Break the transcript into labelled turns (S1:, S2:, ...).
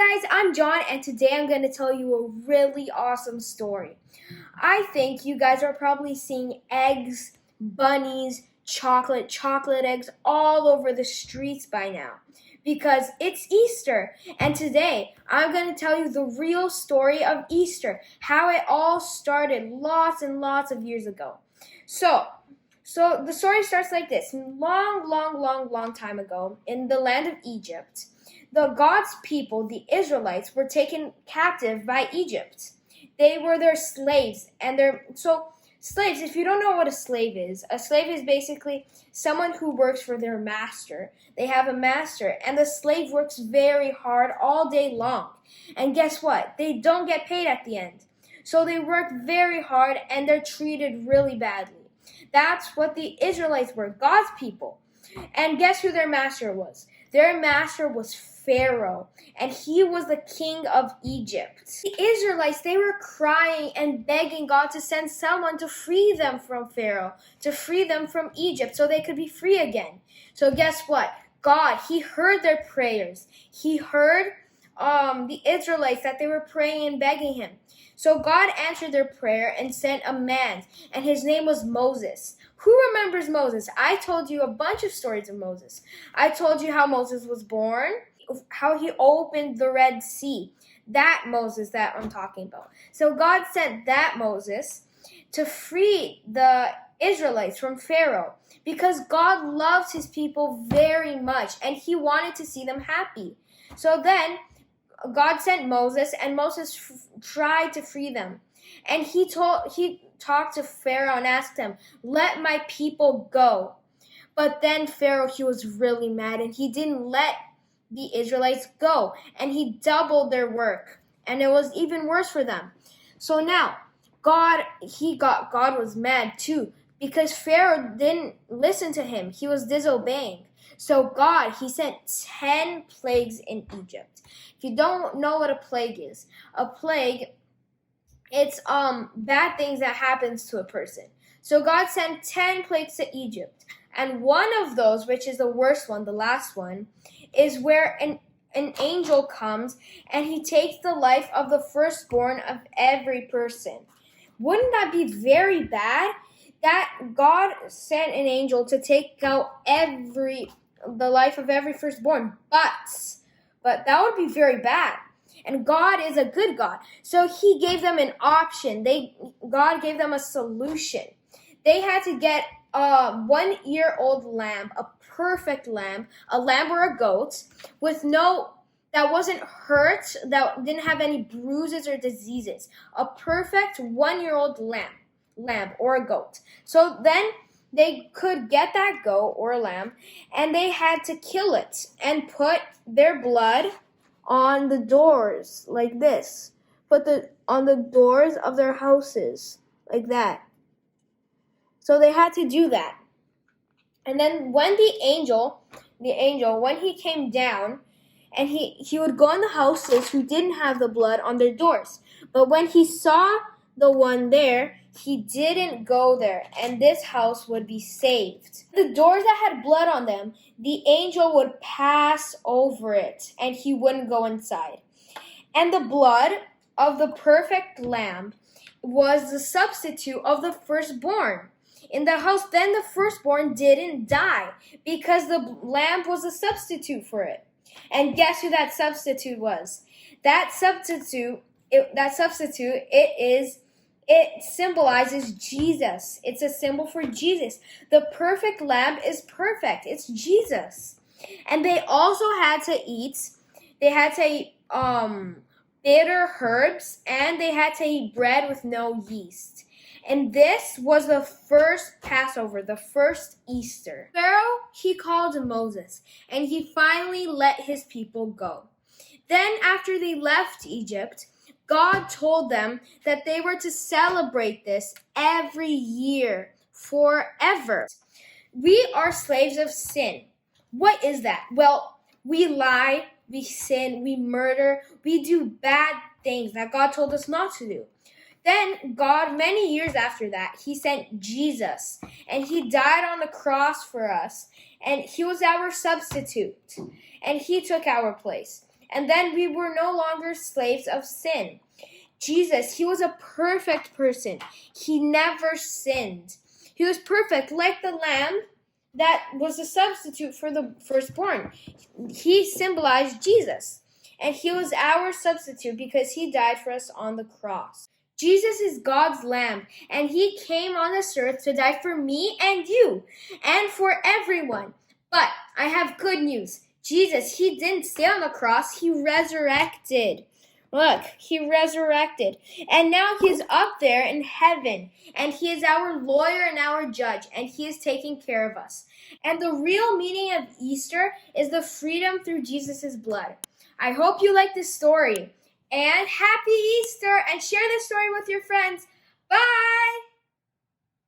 S1: Hi guys, I'm John and today I'm going to tell you a really awesome story. I think you guys are probably seeing eggs, bunnies, chocolate eggs all over the streets by now because it's Easter. And today I'm going to tell you the real story of Easter, how it all started lots and lots of years ago. So the story starts like this. Long time ago in the land of Egypt, God's people, the Israelites, were taken captive by Egypt. They were their slaves, and slaves. If you don't know what a slave is basically someone who works for their master. They have a master, and the slave works very hard all day long. And guess what? They don't get paid at the end. So they work very hard, and they're treated really badly. That's what the Israelites were, God's people. And guess who their master was? Their master was Pharaoh, and he was the king of Egypt. The Israelites, they were crying and begging God to send someone to free them from Pharaoh, to free them from Egypt so they could be free again. So guess what? God, he heard their prayers. He heard the Israelites that they were praying and begging him. So God answered their prayer and sent a man, and his name was Moses. Who remembers Moses? I told you a bunch of stories of Moses. I told you how Moses was born, how he opened the Red Sea. That Moses that I'm talking about. So God sent that Moses to free the Israelites from Pharaoh because God loves his people very much and he wanted to see them happy. So then God sent Moses, and Moses tried to free them. And he talked to Pharaoh and asked him, "Let my people go." But then Pharaoh, he was really mad, and he didn't let the Israelites go, and he doubled their work, and it was even worse for them. So now God was mad too because Pharaoh didn't listen to him. He was disobeying. So God, he sent 10 plagues in Egypt. If you don't know what a plague is, it's bad things that happens to a person. So God sent 10 plagues to Egypt. And one of those, which is the worst one, the last one, is where an angel comes and he takes the life of the firstborn of every person. Wouldn't that be very bad? That God sent an angel to take out the life of every firstborn. But that would be very bad. And God is a good God. So he gave them an option. God gave them a solution. They had to get a 1-year-old lamb, a perfect lamb, a lamb or a goat, that wasn't hurt, that didn't have any bruises or diseases. A perfect 1-year-old lamb or a goat. So then they could get that goat or lamb, and they had to kill it and put their blood on the doors like this. On the doors of their houses like that. So they had to do that. And then when the angel, when he came down, and he would go in the houses who didn't have the blood on their doors. But when he saw the one there, he didn't go there, and this house would be saved. The doors that had blood on them, the angel would pass over it, and he wouldn't go inside. And the blood of the perfect lamb was the substitute of the firstborn in the house. Then the firstborn didn't die because the lamb was a substitute for it. And guess who that substitute was? It symbolizes Jesus. It's a symbol for Jesus. The perfect lamb is perfect. It's Jesus. And they also had to eat bitter herbs, and they had to eat bread with no yeast. And this was the first Passover, the first Easter. Pharaoh, he called Moses, and he finally let his people go. Then after they left Egypt, God told them that they were to celebrate this every year, forever. We are slaves of sin. What is that? Well, we lie, we sin, we murder, we do bad things that God told us not to do. Then God, many years after that, he sent Jesus, and he died on the cross for us, and he was our substitute, and he took our place. and then we were no longer slaves of sin. Jesus, he was a perfect person. He never sinned. He was perfect, like the lamb that was a substitute for the firstborn. He symbolized Jesus, and he was our substitute because he died for us on the cross. Jesus is God's lamb, and he came on this earth to die for me and you, and for everyone. But I have good news. Jesus, he didn't stay on the cross, he resurrected. Look, he resurrected. And now he's up there in heaven. And he is our lawyer and our judge. And he is taking care of us. And the real meaning of Easter is the freedom through Jesus' blood. I hope you like this story. And happy Easter. And share this story with your friends.